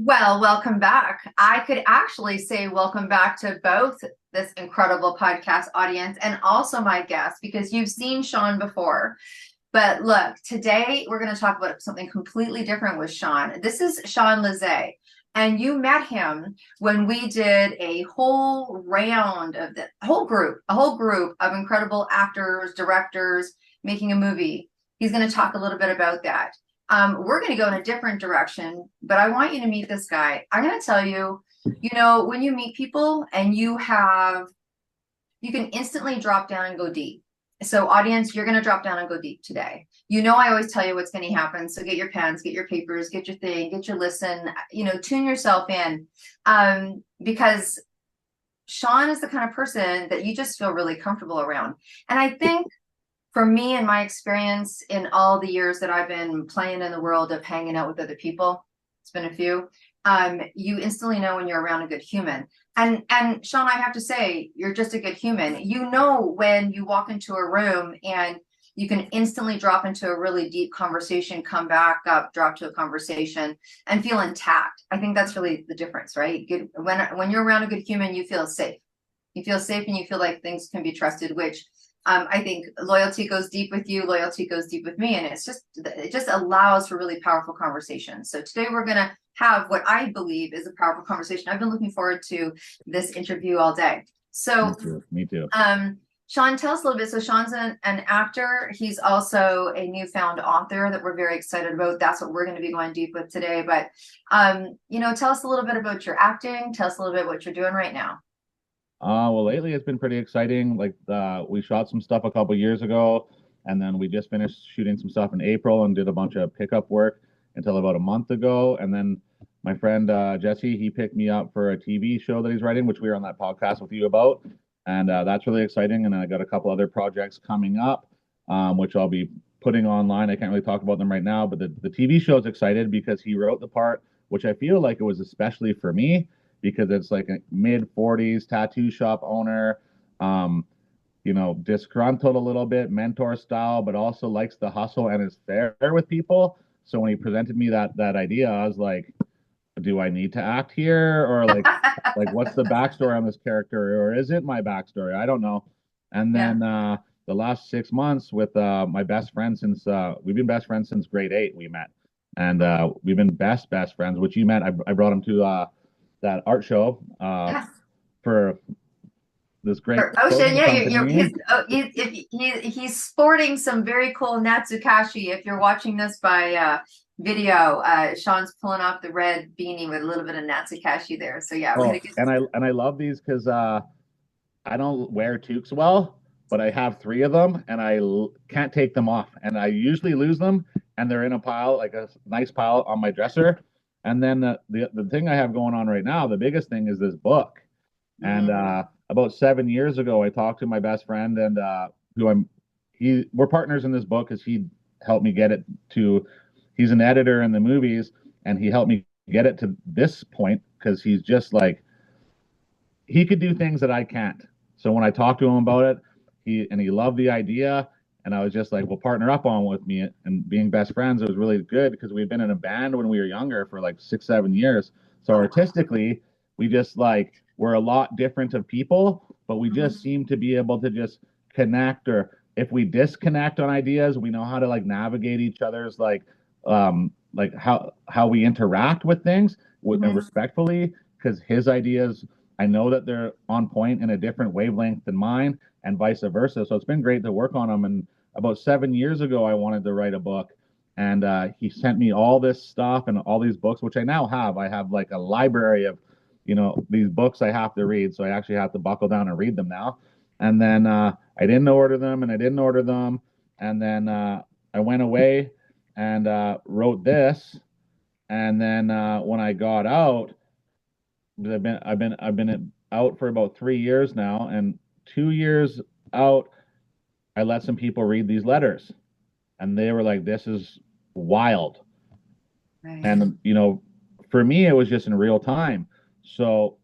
Well, welcome back. I could actually say welcome back to both this incredible podcast audience and also my guest because you've seen Sean before. But look, today we're going to talk about something completely different with Sean. This is Sean Lizée. And you met him when we did a whole round of the whole group of incredible actors, directors making a movie. He's going to talk a little bit about that. We're going to go in a different direction, but I want you to meet this guy. I'm going to tell you, when you meet people and you can instantly drop down and go deep. So, audience, you're going to drop down and go deep today. I always tell you what's going to happen. So, get your pens, get your papers, get your thing, get your listen, tune yourself in. Because Sean is the kind of person that you just feel really comfortable around. And I think for me and my experience in all the years that I've been playing in the world of hanging out with other people, it's been a few, you instantly know when you're around a good human. And Sean, I have to say, you're just a good human. You know when you walk into a room and you can instantly drop into a really deep conversation, come back up, drop to a conversation, and feel intact. I think that's really the difference, right? When you're around a good human, you feel safe. You feel safe and you feel like things can be trusted, which I think loyalty goes deep with you, loyalty goes deep with me, and it just allows for really powerful conversations. So today we're gonna have what I believe is a powerful conversation. I've been looking forward to this interview all day. So, Me too. Me too. Sean, tell us a little bit. So Sean's an actor. He's also a newfound author that we're very excited about. That's what we're going to be going deep with today. But, tell us a little bit about your acting. Tell us a little bit what you're doing right now. Well, lately it's been pretty exciting. Like we shot some stuff a couple years ago, and then we just finished shooting some stuff in April and did a bunch of pickup work until about a month ago. And then my friend Jesse, he picked me up for a TV show that he's writing, which we were on that podcast with you about, and that's really exciting. And I got a couple other projects coming up, which I'll be putting online. I can't really talk about them right now, but the TV show is excited because he wrote the part, which I feel like it was especially for me because it's like a mid 40s tattoo shop owner, um, disgruntled a little bit, mentor style, but also likes the hustle and is fair with people. So when he presented me that idea, I was like, do I need to act here? Or like what's the backstory on this character? Or is it my backstory? I don't know. And Yeah. then the last 6 months with my best friend since we've been best friends since grade 8, we met. And we've been best friends, which you met. I brought him to that art show Yes. for this great For Ocean, clothing yeah, company. he's sporting some very cool Natsukashi. If you're watching this by video, Sean's pulling off the red beanie with a little bit of Natsukashi there. So yeah, we're Oh, gonna get. and I love these because I don't wear toques well, but I have three of them and can't take them off. And I usually lose them and they're in a pile, like a nice pile on my dresser. And then the thing I have going on right now, the biggest thing is this book. And Mm, about 7 years ago, I talked to my best friend and who we're partners in this book because he helped me get it to, he's an editor in the movies and he helped me get it to this point because he's just like, he could do things that I can't. So when I talked to him about it, he loved the idea, and I was just like, "Well, partner up on with me." And being best friends, it was really good because we'd been in a band when we were younger for like 6, 7 years. So oh, artistically, we just like we're a lot different of people, but we just mhm. seem to be able to just connect. Or if we disconnect on ideas, we know how to like navigate each other's like how we interact with things and Mhm. respectfully because his ideas I know that they're on point in a different wavelength than mine, and vice versa. So it's been great to work on them. And about 7 years ago, I wanted to write a book, and he sent me all this stuff and all these books, which I now have. I have like a library of, these books I have to read. So I actually have to buckle down and read them now. And then I didn't order them, and I didn't order them, and then I went away and wrote this. And then when I got out, I've been out for about 3 years now, and 2 years out, I let some people read these letters, and they were like, "This is wild." Right. And for me, it was just in real time. So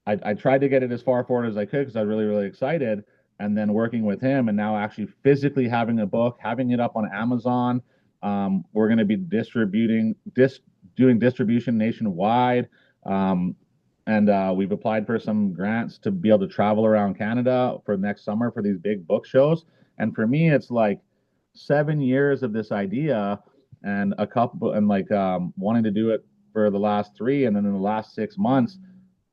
I tried to get it as far forward as I could because I was really, really excited. And then working with him, and now actually physically having a book, having it up on Amazon. We're going to be doing distribution nationwide. Um, and we've applied for some grants to be able to travel around Canada for next summer for these big book shows. And for me, it's like 7 years of this idea and a couple and like wanting to do it for the last three, and then in the last 6 months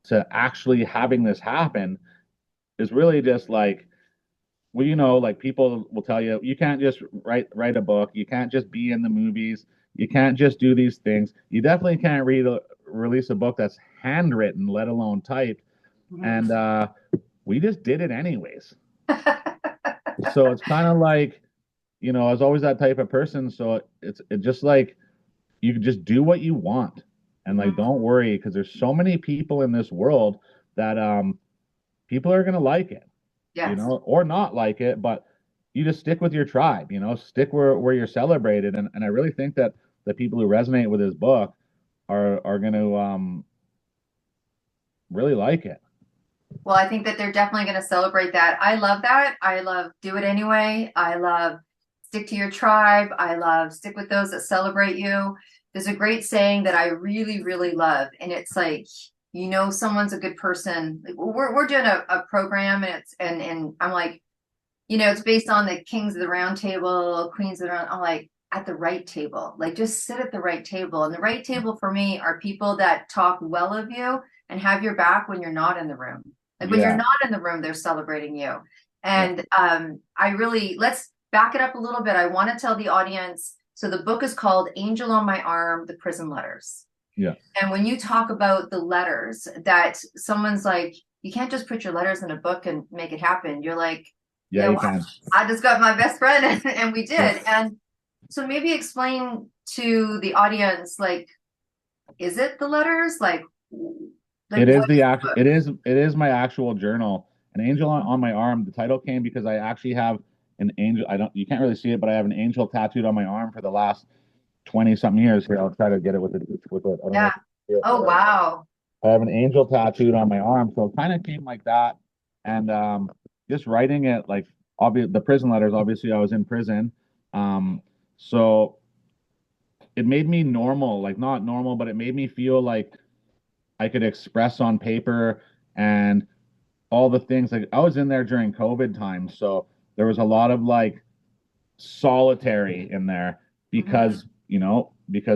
to actually having this happen is really just like, well, like people will tell you, you can't just write a book, you can't just be in the movies, you can't just do these things. You definitely can't release a book that's handwritten, let alone typed. Mhm. And we just did it anyways. So it's kind of like, I was always that type of person. So it's just like you can just do what you want and like Mhm. don't worry because there's so many people in this world that people are gonna like it, Yes. or not like it, but you just stick with your tribe, stick where you're celebrated. And I really think that the people who resonate with his book are gonna really like it. Well, I think that they're definitely going to celebrate that. I love that. I love do it anyway. I love stick to your tribe. I love stick with those that celebrate you. There's a great saying that I really, really love, and it's like, someone's a good person. Like, we're doing a program, and and I'm like, it's based on the kings of the round table, queens of the round. I'm like, at the right table, like just sit at the right table. And the right table for me are people that talk well of you and have your back when you're not in the room. Like when you're Yeah, not in the room, they're celebrating you. yeah, And let's back it up a little bit. I want to tell the audience. So the book is called Angel on My Arm, The Prison Letters. yeah, And when you talk about the letters that someone's like, you can't just put your letters in a book and make it happen. You're like, yeah, yeah, you well, can. I just got my best friend and we Yeah. did. And so maybe explain to the audience, like, is it the letters? Like It is what the is act. the book? It is my actual journal. An angel on my arm. The title came because I actually have an angel. I don't. You can't really see it, but I have an angel tattooed on my arm for the last 20 something years. Here, I'll try to get it with it. I don't know Yeah. if you see it, Oh, but wow. I have an angel tattooed on my arm. So it kind of came like that, and just writing it like obvious. The prison letters. Obviously, I was in prison, so it made me normal. Like not normal, but it made me feel like I could express on paper and all the things. Like I was in there during COVID times, so there was a lot of like solitary in there Hmm. because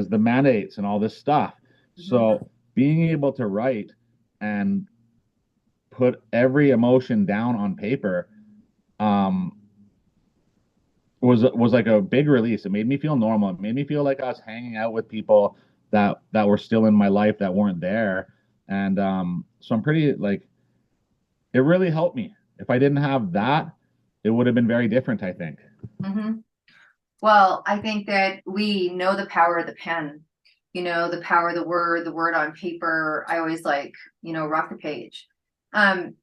the mandates and all this stuff. Hmm. So being able to write and put every emotion down on paper um was like a big release. It made me feel normal. It made me feel like I was hanging out with people that were still in my life that weren't there. And so I'm pretty like it really helped me. If I didn't have that, it would have been very different, I think. Hmm. Well, I think that we know the power of the pen, the power of the word on paper. I always like, rock the page. And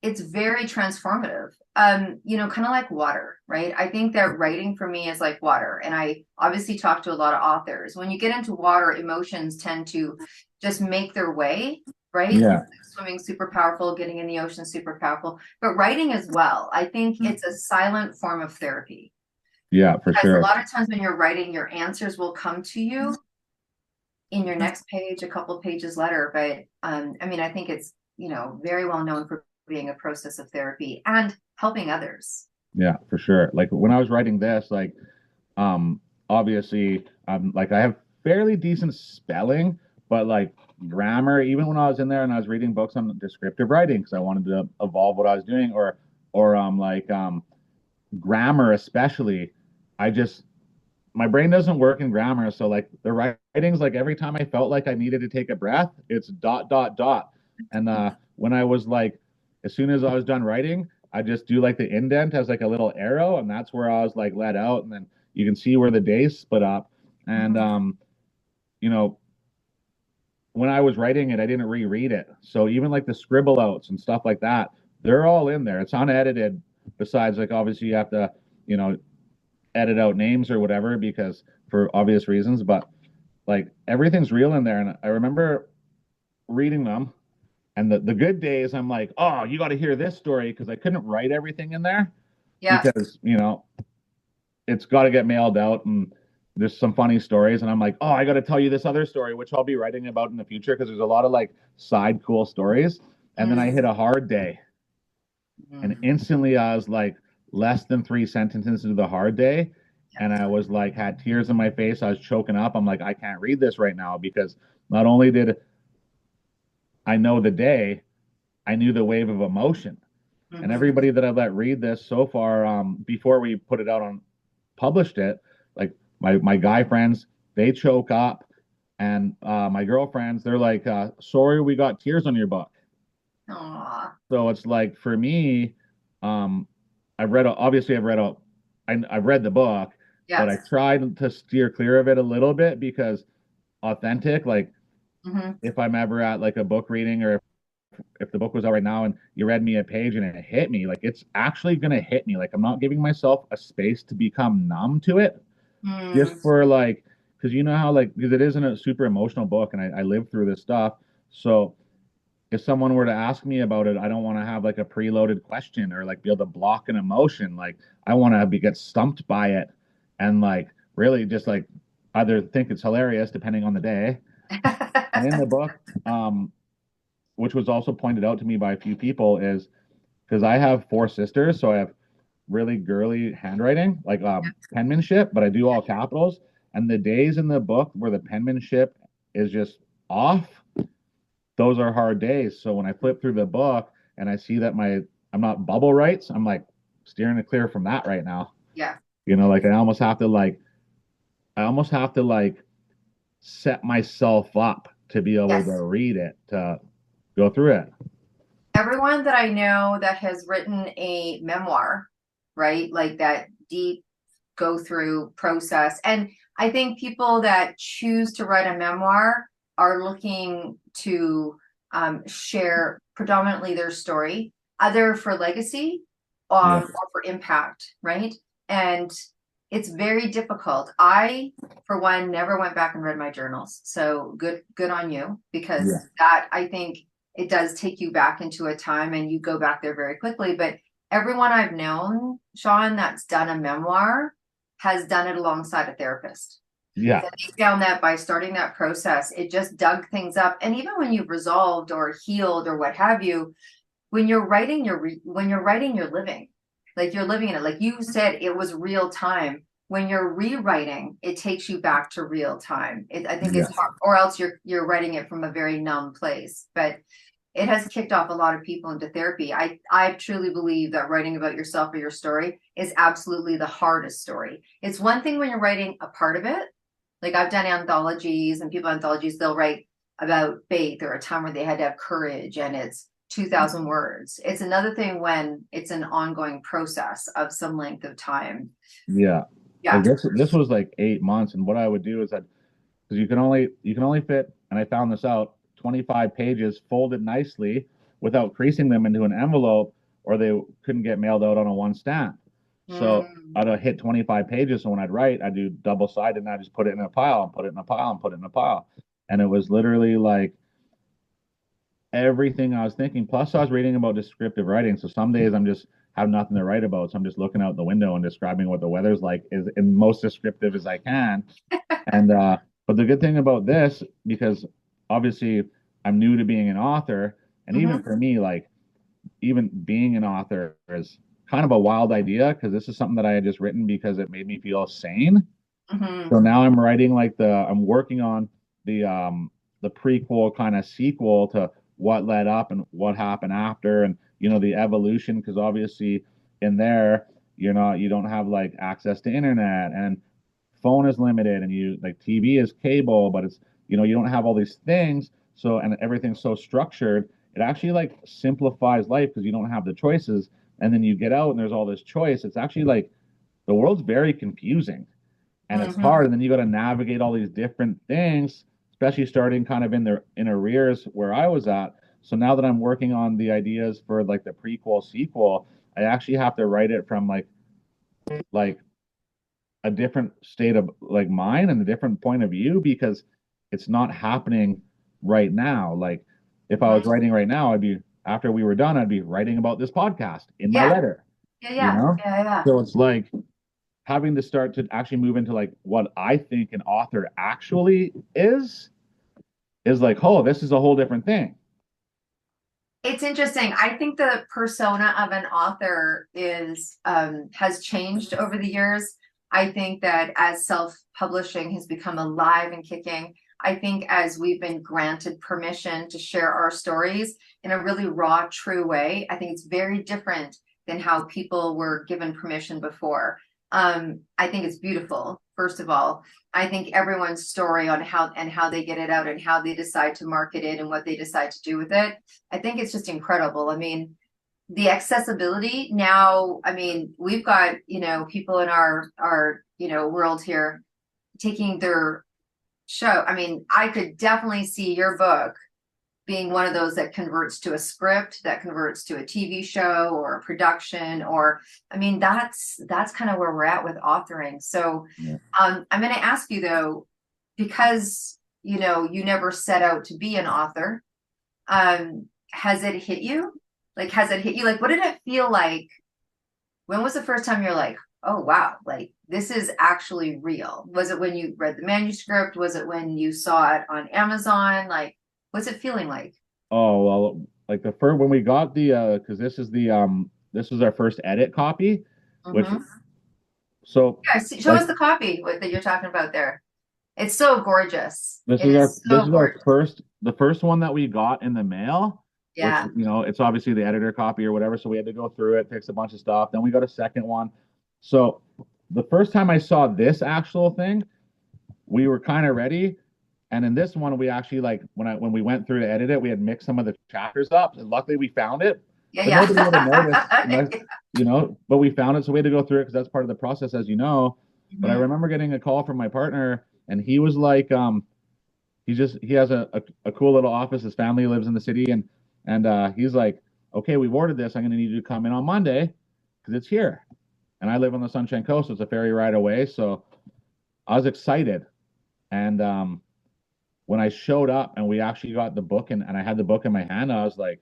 it's very transformative. Kind of like water, right? I think that writing for me is like water. And I obviously talk to a lot of authors. When you get into water, emotions tend to just make their way, right? Yeah, Swimming super powerful, getting in the ocean super powerful, but writing as well. I think it's a silent form of therapy yeah, for because a sure. lot of times when you're writing, your answers will come to you in your next page, a couple pages later. But I mean, I think it's very well known for being a process of therapy and helping others. Yeah, for sure. Like when I was writing this, like um obviously like I have fairly decent spelling, but like grammar, even when I was in there and I was reading books on descriptive writing because I wanted to evolve what I was doing, or like grammar especially, I just my brain doesn't work in grammar. So like the writings, like every time I felt like I needed to take a breath, it's dot dot dot. And when I was like, as soon as I was done writing, I just do like the indent as like a little arrow, and that's where I was like let out, and then you can see where the days split up. And Mhm. you know, when I was writing it, I didn't reread it. So even like the scribble outs and stuff like that, they're all in there. It's unedited. Besides, like obviously you have to, you know, edit out names or whatever because for obvious reasons, but like everything's real in there. And I remember reading them and the good days, I'm like, oh, you got to hear this story because I couldn't write everything in there Yes. because, it's got to get mailed out. And there's some funny stories, and I'm like, oh, I got to tell you this other story, which I'll be writing about in the future because there's a lot of like side cool stories. And then I hit Mm, a hard day, and mm, instantly I was like less than three sentences into the hard day, yeah. and I was like had tears in my face. I was choking up. I'm like, I can't read this right now because not only did I know the day, I knew the wave of emotion. And Hmm. everybody that I let read this so far, before we put it out on published it, like my guy friends, they choke up, and my girlfriends, they're like, "Sorry, we got tears on your book." Aw, So it's like for me, um, obviously I've read the book, but I yes. tried to steer clear of it a little bit because authentic, like Hmm. if I'm ever at like a book reading or if the book was out right now and you read me a page and it hit me, like it's actually gonna hit me. Like I'm not giving myself a space to become numb to it, just Mm, for like, because you know how like because it isn't a super emotional book and I lived through this stuff. So if someone were to ask me about it, I don't want to have like a preloaded question or like be able to block an emotion. Like I want to be get stumped by it and like really just like either think it's hilarious depending on the day. And in the book, um, which was also pointed out to me by a few people, is because I have four sisters, so I have really girly handwriting, like penmanship, but I do all capitals. And the days in the book where the penmanship is just off, those are hard days. So when I flip through the book and I see that I'm not bubble rights, I'm like steering it clear from that right now. yeah. You know, like I almost have to like set myself up to be able to Yes. read it, to go through it. Everyone that I know that has written a memoir, right? Like that deep go through process. And I think people that choose to write a memoir are looking to share predominantly their story, either for legacy Yeah. or for impact, right? And it's very difficult. I, for one, never went back and read my journals. So good on you, because Yeah. that I think it does take you back into a time and you go back there very quickly. But everyone I've known, Sean, that's done a memoir has done it alongside a therapist. Yeah. And they found that by starting that process, it just dug things up. And even when you've resolved or healed or what have you, when you're writing, you're living. Like you're living in it. Like you said, it was real time. When you're rewriting, it takes you back to real time. I think Yeah. it's hard, or else you're writing it from a very numb place. But it has kicked off a lot of people into therapy. I truly believe that writing about yourself or your story is absolutely the hardest story. It's one thing when you're writing a part of it. Like I've done anthologies and people anthologies, they'll write about faith or a time where they had to have courage and it's 2,000 words. It's another thing when it's an ongoing process of some length of time. Yeah. Like Yeah. this was like 8 months, and what I would do is that because you can only fit, and I found this out, 25 pages folded nicely without creasing them into an envelope, or they couldn't get mailed out on a one stamp. So Mm, I'd hit 25 pages. So when I'd write, I'd do double sided and I just put it in a pile and put it in a pile and put it in a pile. And it was literally like everything I was thinking. Plus, I was reading about descriptive writing. So some days I'm just have nothing to write about. So I'm just looking out the window and describing what the weather's like is in most descriptive as I can. And but the good thing about this, because obviously I'm new to being an author, and even mhm, for me, like even being an author is kind of a wild idea because this is something that I had just written because it made me feel sane. mhm, So now I'm working on the prequel kind of sequel to what led up and what happened after, and the evolution, because obviously in there you don't have like access to internet, and phone is limited, and you like TV is cable, but it's you don't have all these things, so and everything's so structured, it actually like simplifies life because you don't have the choices, and then you get out and there's all this choice. It's actually like the world's very confusing and it's hard, mhm. and then you got to navigate all these different things, especially starting kind of in arrears where I was at. So now that I'm working on the ideas for like the prequel sequel, I actually have to write it from like a different state of like mind and a different point of view because it's not happening right now. Like if I was Mhm. writing right now, I'd be after we were done, I'd be writing about this podcast in my Yeah, letter, yeah, you yeah, know? yeah, yeah. So it's like having to start to actually move into like what I think an author actually is like, oh, this is a whole different thing. It's interesting. I think the persona of an author is has changed over the years. I think that as self-publishing has become alive and kicking, I think as we've been granted permission to share our stories in a really raw, true way, I think it's very different than how people were given permission before. I think it's beautiful, first of all. I think everyone's story on how they get it out and how they decide to market it and what they decide to do with it. I think it's just incredible. I mean, the accessibility now, I mean, we've got, people in our, world here taking their show. I mean, I could definitely see your book being one of those that converts to a script, that converts to a TV show or a production, or I mean, that's kind of where we're at with authoring. So Yeah. I'm going to ask you though, because you never set out to be an author. Has it hit you? Like, has it hit you? Like, what did it feel like? When was the first time you're like, oh wow, like this is actually real? Was it when you read the manuscript? Was it when you saw it on Amazon? Like, what's it feeling like? Oh well, like the first when we got the because this was our first edit copy, which Mm-hmm. so Yeah, show like us the copy that you're talking about there. It's so gorgeous. this It is is this so is our gorgeous. first one that we got in the mail, which Yeah. it's obviously the editor copy or whatever. So we had to go through it, fix a bunch of stuff. Then we got a second one. So the first time I saw this actual thing, we were kind of ready. And in this one, we actually like when we went through to edit it, we had mixed some of the chapters up. And luckily we found it, Yeah, but nobody would have noticed yeah. unless, but we found it. So we had to go through it because that's part of the process, as you know. But I Mhm. remember getting a call from my partner and he was like, he has a cool little office. His family lives in the city and he's like, okay, we've ordered this. I'm going to need you to come in on Monday because it's here. And I live on the Sunshine Coast. So it's a ferry ride away. So I was excited. And when I showed up and we actually got the book and I had the book in my hand, I was like,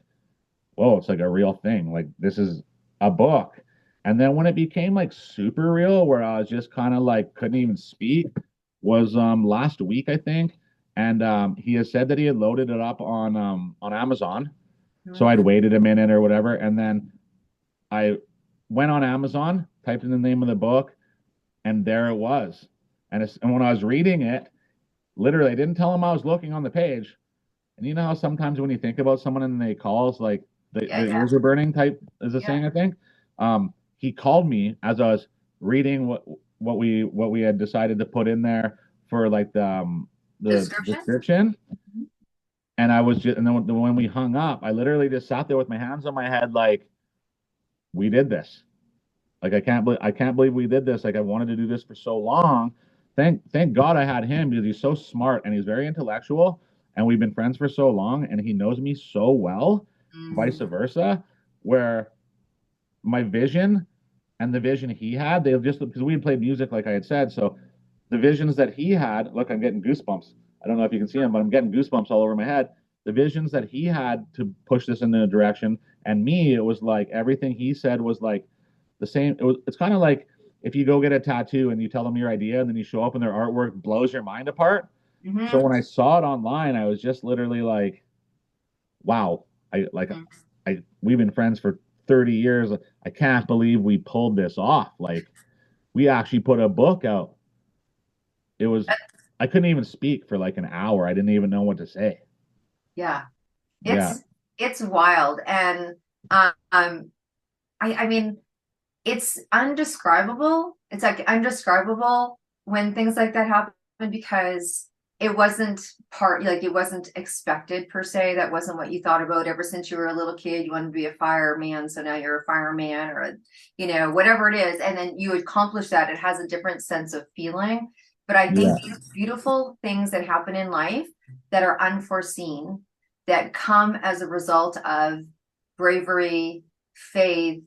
whoa, it's like a real thing. Like this is a book. And then when it became like super real, where I was just kind of like couldn't even speak, was last week, I think. And he has said that he had loaded it up on Amazon. So Mhm. I'd waited a minute or whatever. And then I went on Amazon, typed in the name of the book, and there it was. And when I was reading it, literally, I didn't tell him I was looking on the page. And you know how sometimes when you think about someone and they calls like Yeah, the yeah, ears are burning type is a yeah. saying, I think. He called me as I was reading what we had decided to put in there for like the Description? description. Mhm. And I was just and then when we hung up, I literally just sat there with my hands on my head like we did this. Like I can't believe we did this. Like I wanted to do this for so long. Thank God I had him because he's so smart and he's very intellectual and we've been friends for so long and he knows me so well, vice Mm. versa, where my vision and the vision he had, they just because we had played music like I had said, so the visions that he had, look, I'm getting goosebumps. I don't know if you can see them, but I'm getting goosebumps all over my head. The visions that he had to push this in a direction, and me, it was like everything he said was like the same. It's kind of like if you go get a tattoo and you tell them your idea and then you show up and their artwork blows your mind apart. So Mhm. when I saw it online, I was just literally like, wow. Mhm. I we've been friends for 30 years. I can't believe we pulled this off. Like we actually put a book out. It was I couldn't even speak for like an hour. I didn't even know what to say. Yeah. Yeah. It's wild. And I mean, it's undescribable. It's like undescribable when things like that happen because it wasn't like it wasn't expected per se. That wasn't what you thought about ever since you were a little kid. You wanted to be a fireman, so now you're a fireman or whatever it is. And then you accomplish that. It has a different sense of feeling. But I think Yeah. these beautiful things that happen in life that are unforeseen, that come as a result of bravery, faith,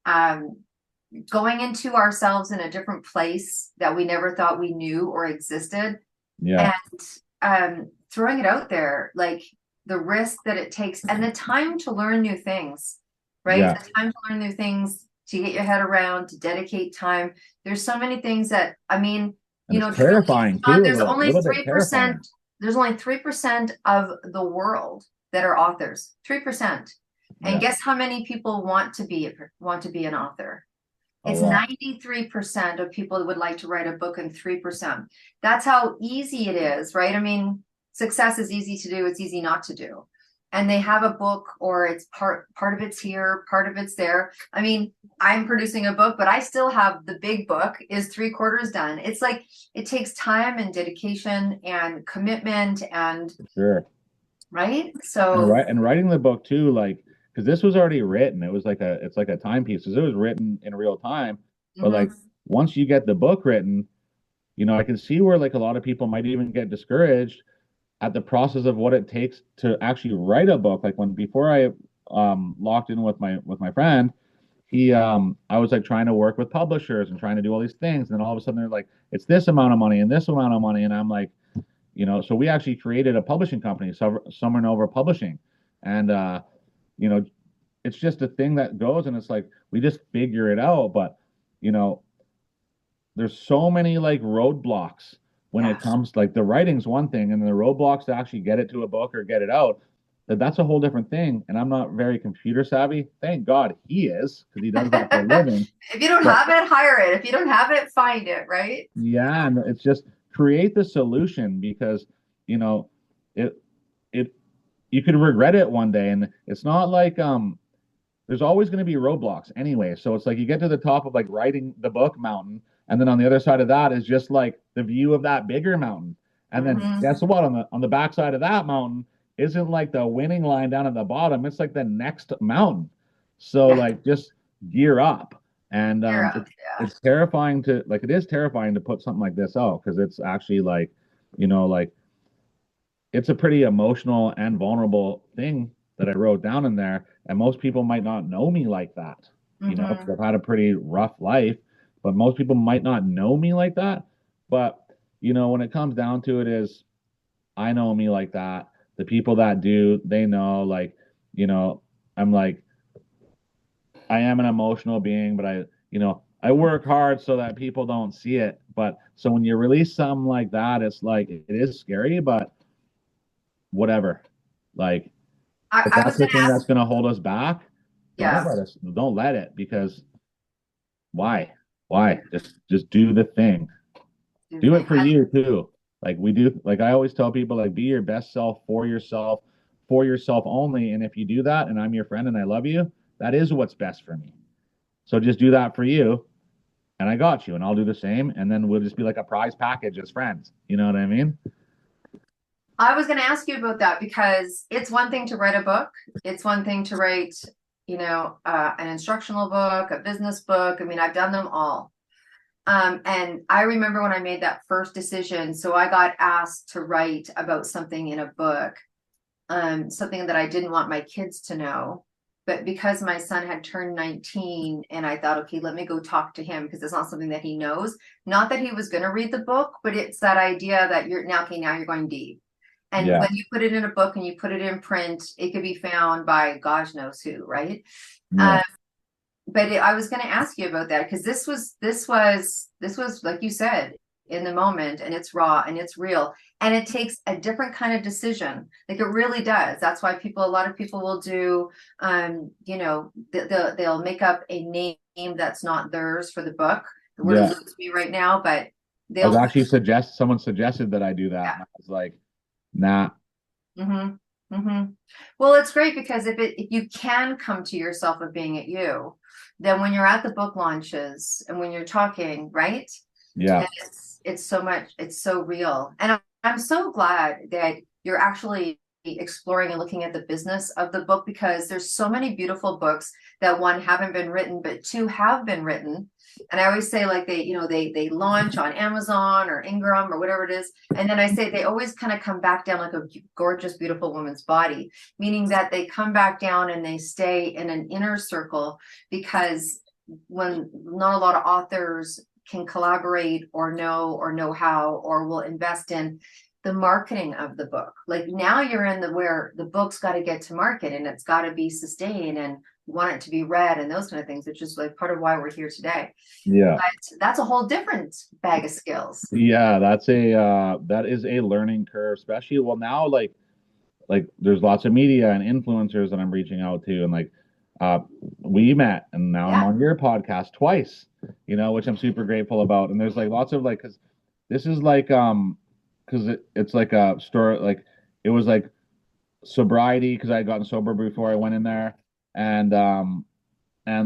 um, going into ourselves in a different place that we never thought we knew or existed, Yeah. and throwing it out there, like the risk that it takes and the time to learn new things, right? Yeah. The time to learn new things to get your head around, to dedicate time. There's so many things that, I mean, And you it's know, truly, terrifying too, there's a only little bit terrifying. 3%, there's only 3% of the world that are authors. 3%. And Yeah, guess how many people want to be an author? a It's lot. 93% of people would like to write a book and 3%. That's how easy it is, right? I mean, success is easy to do, it's easy not to do. And they have a book, or it's part of it's here, part of it's there. I mean, I'm producing a book, but I still have the big book is 3/4 done. It's like it takes time and dedication and commitment and Sure. right. And So writing the book too, like, because this was already written. It was like it's like a timepiece, because it was written in real time. But like mhm. once you get the book written, I can see where like a lot of people might even get discouraged at the process of what it takes to actually write a book. Like when before I locked in with my friend, he I was like trying to work with publishers and trying to do all these things, and then all of a sudden they're like, it's this amount of money and this amount of money, and I'm like, so we actually created a publishing company, Summer Nova Publishing, and you know, it's just a thing that goes, and it's like we just figure it out, but you know, there's so many like roadblocks when Yeah. it comes, like the writing's one thing, and the roadblocks to actually get it to a book or get it out, that's a whole different thing. And I'm not very computer savvy. Thank God he is, because he does that for a living. If you don't But have it, hire it. If you don't have it, find it, right? yeah, and it's just create the solution, because you know it it you could regret it one day, and it's not like there's always going to be roadblocks anyway. So it's like you get to the top of like writing the book mountain, and then on the other side of that is just like the view of that bigger mountain. And then Mm-hmm. guess what? On the back side of that mountain isn't like the winning line down at the bottom. It's like the next mountain. So Yeah, like just gear up. And you're up. Yeah. it's terrifying to like it is terrifying to put something like this out, because it's actually like, like it's a pretty emotional and vulnerable thing that I wrote down in there. And most people might not know me like that, because Mm-hmm. I've had a pretty rough life, but most people might not know me like that. But, when it comes down to it is I know me like that. The people that do, they know, like, I'm like, I am an emotional being, but I work hard so that people don't see it. But so when you release something like that, it's like, it is scary, but whatever. Like, if I that's was the going to thing ask, that's going to hold us back, yeah. don't let it, because why? Why? Just do the thing. Do you Do it think? for you too. Like we do, like I always tell people, like be your best self for yourself only. And if you do that and I'm your friend and I love you, that is what's best for me. So just do that for you, and I got you, and I'll do the same, and then we'll just be like a prize package as friends. You know what I mean? I was going to ask you about that because it's one thing to write a book. It's one thing to write, an instructional book, a business book. I mean, I've done them all. And I remember when I made that first decision. So I got asked to write about something in a book, something that I didn't want my kids to know. But because my son had turned 19, and I thought, okay, let me go talk to him because it's not something that he knows. Not that he was going to read the book, but it's that idea that you're now, okay, now you're going deep. And Yeah. when you put it in a book and you put it in print, it could be found by gosh knows who, right? Yeah. Um, but I was going to ask you about that because this was like you said in the moment, and it's raw and it's real, and it takes a different kind of decision. Like it really does. That's why a lot of people will do, they'll make up a name that's not theirs for the book. The word Yeah. eludes me right now, but I was they'll, actually someone suggested that I do that. And I was like, nah. mm-hmm, mm-hmm. Well, it's great because if you can come to yourself of being at you, then when you're at the book launches and when you're talking, right? Yeah. And it's so much, it's so real. And I'm so glad that you're actually exploring and looking at the business of the book because there's so many beautiful books that one haven't been written, but two have been written. And I always say like they launch on Amazon or Ingram or whatever it is. And then I say they always kind of come back down like a gorgeous, beautiful woman's body, meaning that they come back down and they stay in an inner circle because when not a lot of authors can collaborate or know how or will invest in the marketing of the book. Like now you're in where the book's got to get to market and it's got to be sustained and want it to be read and those kind of things, which is like part of why we're here today. Yeah. But that's a whole different bag of skills. Yeah, that is a learning curve, especially well now like there's lots of media and influencers that I'm reaching out to and like uh we met and now I'm Yeah. on your podcast twice, which I'm super grateful about. And there's like lots of like cuz this is like cuz it's like a story like it was like sobriety because I had gotten sober before I went in there and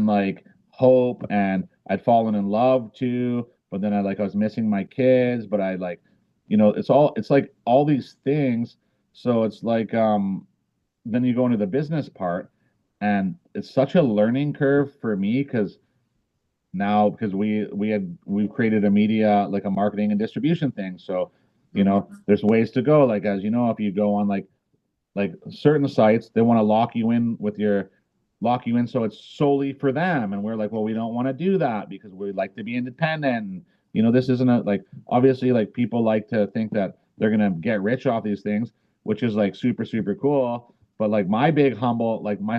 like hope and I'd fallen in love too, but then I was missing my kids, but I like it's like all these things. So it's like then you go into the business part and it's such a learning curve for me now because we've created a media like a marketing and distribution thing. So, Mhm. there's ways to go. Like as you know, if you go on like certain sites, they want to lock you in so it's solely for them. And we're like, well, we don't want to do that because we like to be independent. And, this isn't like obviously like people like to think that they're gonna get rich off these things, which is like super, super cool. But like my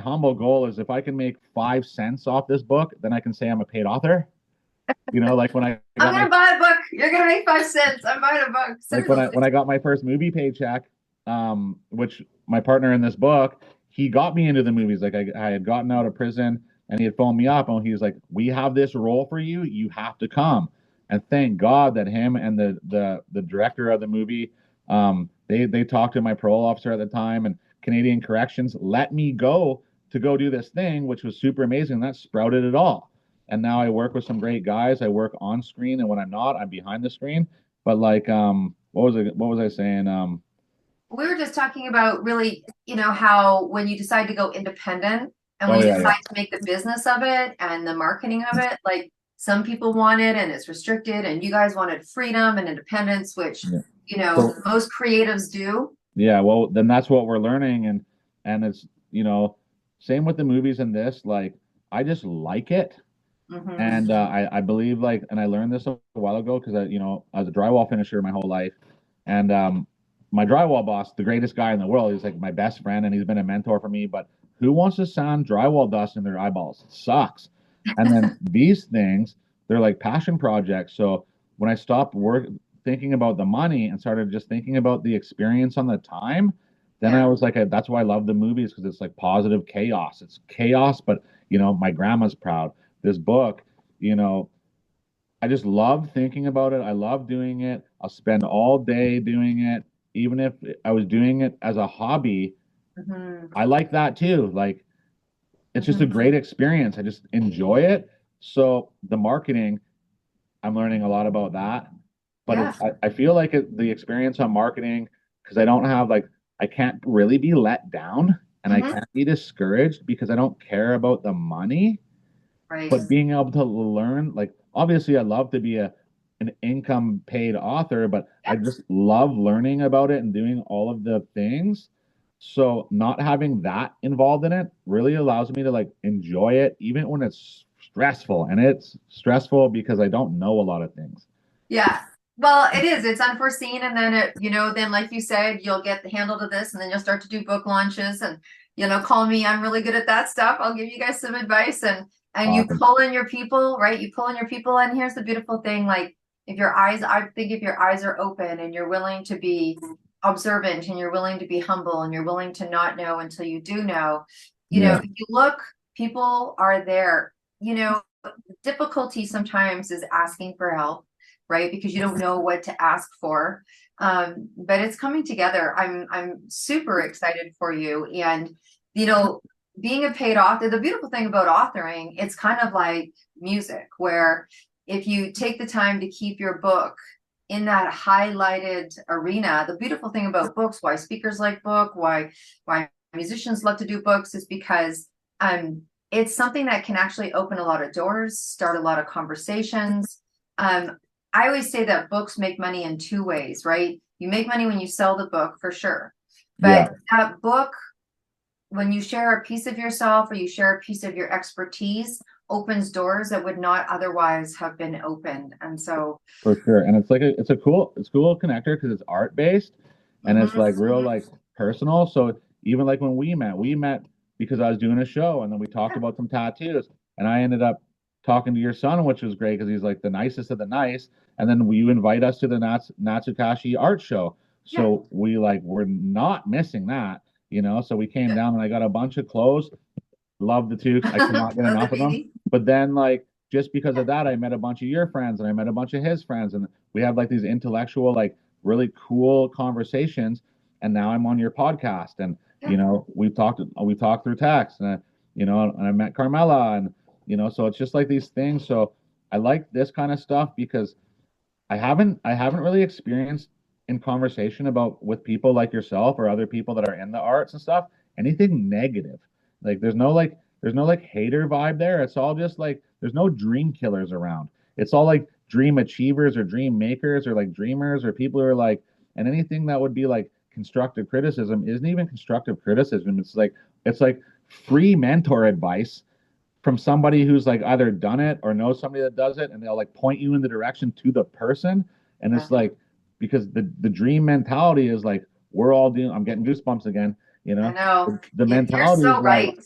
humble goal is if I can make 5 cents off this book, then I can say I'm a paid author. Like when I I'm got my gonna buy a book. You're gonna make 5 cents. I'm buying a book. like when I Seriously. got my first movie paycheck, which my partner in this book, he got me into the movies. Like I had gotten out of prison and he had phoned me up and he was like, "We have this role for you. You have to come." And thank God that him and the director of the movie, they talked to my parole officer at the time and Canadian Corrections let me go to go do this thing, which was super amazing. That sprouted it all. And now I work with some great guys. I work on screen, and when I'm not, I'm behind the screen. But like, what was I saying? We were just talking about really, how when you decide to go independent and when Oh you yeah, yeah, decide to make the business of it and the marketing of it, like some people want it and it's restricted, and you guys wanted freedom and independence, which, yeah. So most creatives do. yeah, well, then that's what we're learning, and it's same with the movies and this. Like, I just like it, Hmm. and I believe and I learned this a while ago because I was a drywall finisher my whole life, and my drywall boss, the greatest guy in the world, he's like my best friend, and he's been a mentor for me. But who wants to sound drywall dust in their eyeballs? It sucks. And then these things, they're like passion projects. So when I stopped thinking about the money and started just thinking about the experience on the time, then I Yeah. was like, that's why I love the movies because it's like positive chaos. It's chaos, but my grandma's proud. This book, you know, I just love thinking about it. I love doing it. I'll spend all day doing it. Even if I was doing it as a hobby, Hmm. I like that too. Like it's just a Hmm. great experience. I just enjoy it. So the marketing, I'm learning a lot about that. But Yeah. I feel like the experience on marketing, because I don't have I can't really be let down and I Hmm. can't be discouraged because I don't care about the money. Right. But being able to learn, like obviously I love to be an income paid author, but I Yeah. just love learning about it and doing all of the things. So not having that involved in it really allows me to like enjoy it even when it's stressful. And it's stressful because I don't know a lot of things. Yeah. Well, it is. It's unforeseen. And then then like you said, you'll get the handle to this and then you'll start to do book launches and, call me. I'm really good at that stuff. I'll give you guys some advice and you Awesome. pull in your people, right? You pull in your people. And here's the beautiful thing. Like I think if your eyes are open and you're willing to be observant and you're willing to be humble and you're willing to not know until you do know, Yeah. if you look, people are there. Difficulty sometimes is asking for help, right? Because you don't know what to ask for. But it's coming together. I'm super excited for you. And you know, being a paid author, the beautiful thing about authoring, it's kind of like music, where if you take the time to keep your book in that highlighted arena, the beautiful thing about books, why speakers like why musicians love to do books, is because it's something that can actually open a lot of doors, start a lot of conversations. Um, I always say that books make money in two ways, right? You make money when you sell the book for sure. Yeah, But that book, when you share a piece of yourself or you share a piece of your expertise, opens doors that would not otherwise have been opened. And so, for sure. And it's like it's cool connector because it's art based and it's like mhm, real like personal. So even like when we met because I was doing a show, and then we talked about some tattoos, and I ended up talking to your son, which was great because he's like the nicest of the nice. And then you invite us to the Natsukashi art show. Yeah. So we're not missing that, So we came Yeah. down and I got a bunch of clothes. Love the toques. I could not get Love the enough of them. beanie. But then just because Yeah. of that, I met a bunch of your friends and I met a bunch of his friends. And we had like these intellectual, really cool conversations. And now I'm on your podcast. And, Yeah. we've talked through text and I met Carmela so it's just like these things. So I like this kind of stuff because I haven't really experienced in conversation about with people like yourself or other people that are in the arts and stuff anything negative. Like there's no hater vibe there. It's all just like there's no dream killers around. It's all like dream achievers or dream makers or like dreamers or people who are like and anything that would be like constructive criticism isn't even constructive criticism. It's like free mentor advice from somebody who's like either done it or knows somebody that does it, and they'll like point you in the direction to the person. And Yeah. it's like because the dream mentality is like we're all doing. I'm getting goosebumps again. I know. The You're mentality is so like right.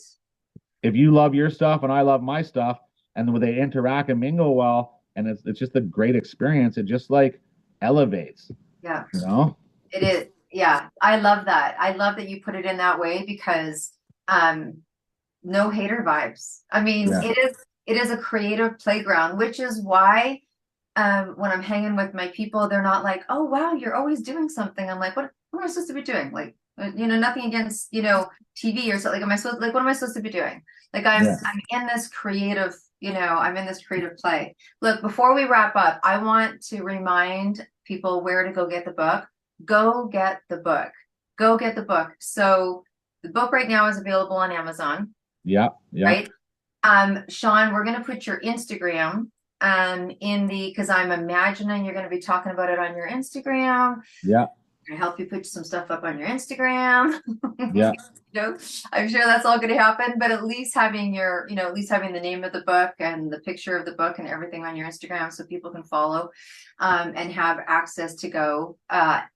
if you love your stuff and I love my stuff, and when they interact and mingle well, and it's just a great experience. It just like elevates. Yeah. You know? It is. Yeah. I love that. I love that you put it in that way because um no hater vibes. I mean, Yeah. it is a creative playground, which is why when I'm hanging with my people, they're not like, "Oh wow, you're always doing something." I'm like, what am I supposed to be doing? Like, nothing against, TV or something. Like, what am I supposed to be doing? Like, Yeah. I'm in this creative, I'm in this creative play. Look, before we wrap up, I want to remind people where to go get the book. Go get the book. Go get the book. So the book right now is available on Amazon, Yeah. Yeah. right? Sean, we're gonna put your Instagram because I'm imagining you're gonna be talking about it on your Instagram. Yeah. I help you put some stuff up on your Instagram. Yeah. I'm sure that's all going to happen, but at least having at least having the name of the book and the picture of the book and everything on your Instagram so people can follow and have access to go.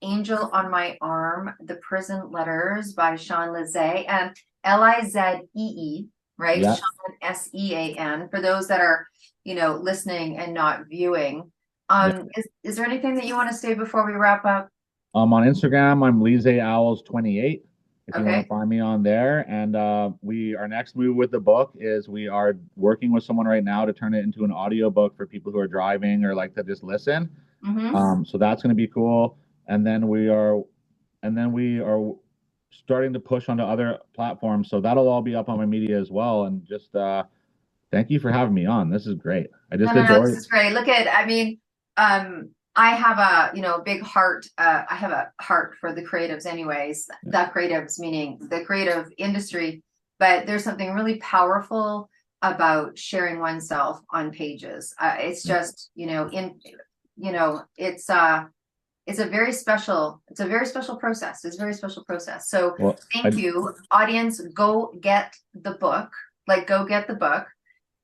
Angel on My Arm, The Prison Letters by Sean Lizée and Lizee, right? Yeah. Sean Sean. For those that are, listening and not viewing. Yeah. Is there anything that you want to say before we wrap up? On Instagram, I'm Lizée Owls 28. If you want Okay. to find me on there. And our next move with the book is we are working with someone right now to turn it into an audiobook for people who are driving or like to just listen. Mm-hmm. So that's going to be cool. And then we are starting to push onto other platforms. So that'll all be up on my media as well. And just thank you for having me on. This is great. I just No, adore this it. is great. I mean, I have a, big heart. I have a heart for the creatives anyways, the creatives meaning the creative industry, but there's something really powerful about sharing oneself on pages. It's just, it's a very special process. It's a very special process. So Well, thank you, audience. Go get the book, go get the book.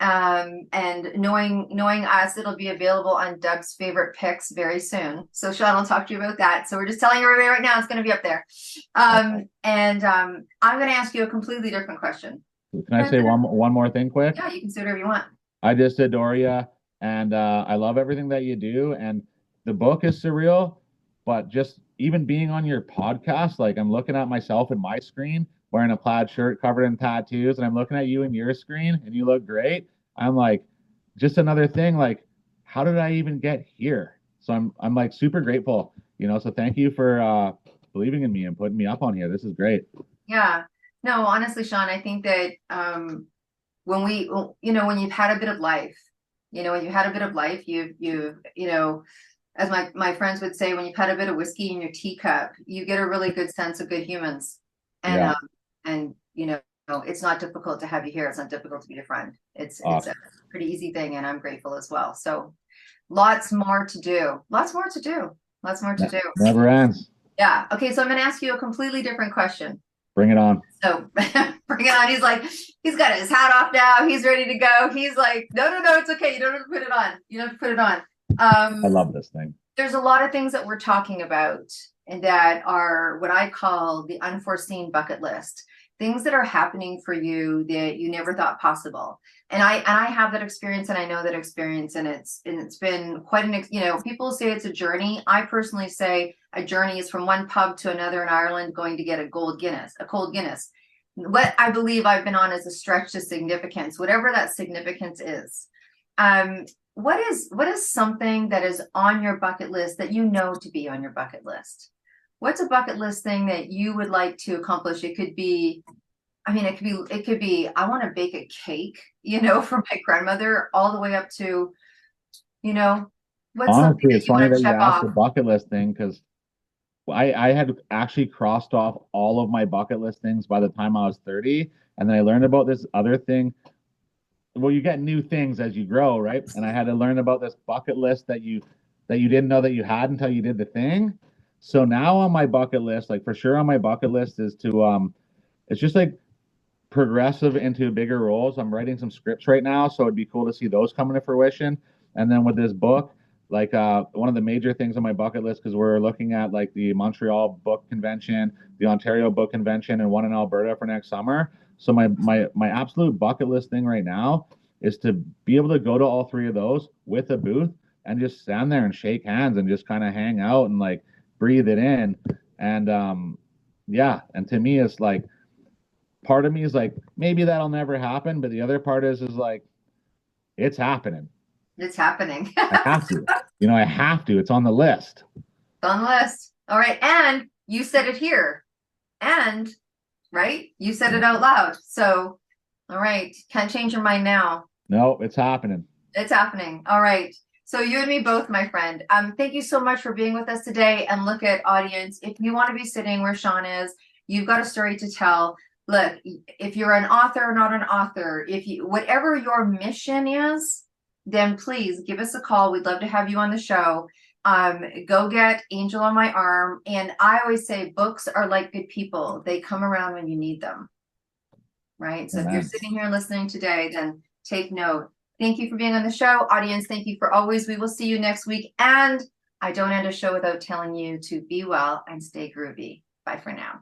And knowing us, it'll be available on Deb's favorite picks very soon. So Sean will talk to you about that. So we're just telling everybody right now it's going to be up there. And I'm going to ask you a completely different question. Can I say one more thing quick? Yeah, you can say whatever you want. I just adore you, and I love everything that you do. And the book is surreal, but just even being on your podcast, like I'm looking at myself in my screen wearing a plaid shirt covered in tattoos, and I'm looking at you in your screen, and you look great. I'm like, just another thing, like, how did I even get here? So I'm like super grateful, So thank you for believing in me and putting me up on here. This is great. Yeah. No, honestly, Sean, I think that when when you've had a bit of life, when you've had a bit of life, as my friends would say, when you've had a bit of whiskey in your teacup, you get a really good sense of good humans. And Yeah. And it's not difficult to have you here. It's not difficult to be a friend. It's Awesome. a pretty easy thing, and I'm grateful as well. So lots more to do. Lots more to do. Lots more to do. Never ends. Yeah. Okay, so I'm gonna ask you a completely different question. Bring it on. So bring it on. He's got his hat off now. He's ready to go. He's like, no, it's okay. You don't have to put it on. You don't have to put it on. I love this thing. There's a lot of things that we're talking about and that are what I call the unforeseen bucket list. things that are happening for you that you never thought possible. And I have that experience, and I know that experience, and it's been quite an, people say it's a journey. I personally say a journey is from one pub to another in Ireland going to get a cold Guinness. What I believe I've been on is a stretch to significance, whatever that significance is. What is something that is on your bucket list that you know to be on your bucket list? What's a bucket list thing that you would like to accomplish? It could be, I want to bake a cake, for my grandmother, all the way up to, what's something Honestly, that it's you funny want that to you check asked the off? bucket list thing because I had actually crossed off all of my bucket list things by the time I was 30. And then I learned about this other thing. Well, you get new things as you grow, right? And I had to learn about this bucket list that you didn't know that you had until you did the thing. So now on my bucket list, like for sure on my bucket list is to it's just like progressive into bigger roles. I'm writing some scripts right now, so it'd be cool to see those coming to fruition. And then with this book, like one of the major things on my bucket list, because we're looking at like the Montreal Book Convention, the Ontario Book Convention, and one in Alberta for next summer. So my absolute bucket list thing right now is to be able to go to all three of those with a booth and just stand there and shake hands and just kind of hang out and like breathe it in. And yeah, and to me it's like part of me is like maybe that'll never happen, but the other part is like it's happening. It's happening. I have to. I have to. It's on the list. On the list. All right. And you said it here. And, right? You said it out loud. So, all right. Can't change your mind now. No, it's happening. It's happening. All right. So you and me both, my friend. Thank you so much for being with us today. And look at audience, if you want to be sitting where Sean is, you've got a story to tell. Look, if you're an author or not an author, whatever your mission is, then please give us a call. We'd love to have you on the show. Go get Angel on My Arm. And I always say books are like good people. They come around when you need them. Right? So if you're sitting here listening today, then take note. Thank you for being on the show. Audience, thank you for always. We will see you next week. And I don't end a show without telling you to be well and stay groovy. Bye for now.